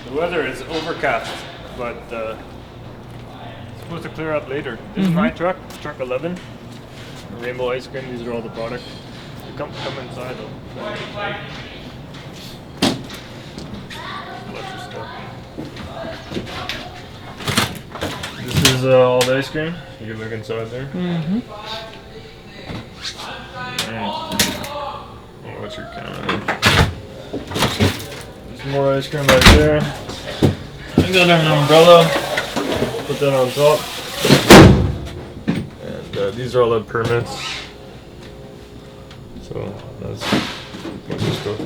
The weather is overcast, but it's supposed to clear up later. This is my truck, truck 11. Rainbow ice cream. These are all the products. You come inside though. Lots of stuff. This is all the ice cream. You can look inside there. What's your camera? There's more ice cream right there. I got an umbrella. Put that on top. And these are all the permits. So that's a bunch of stuff.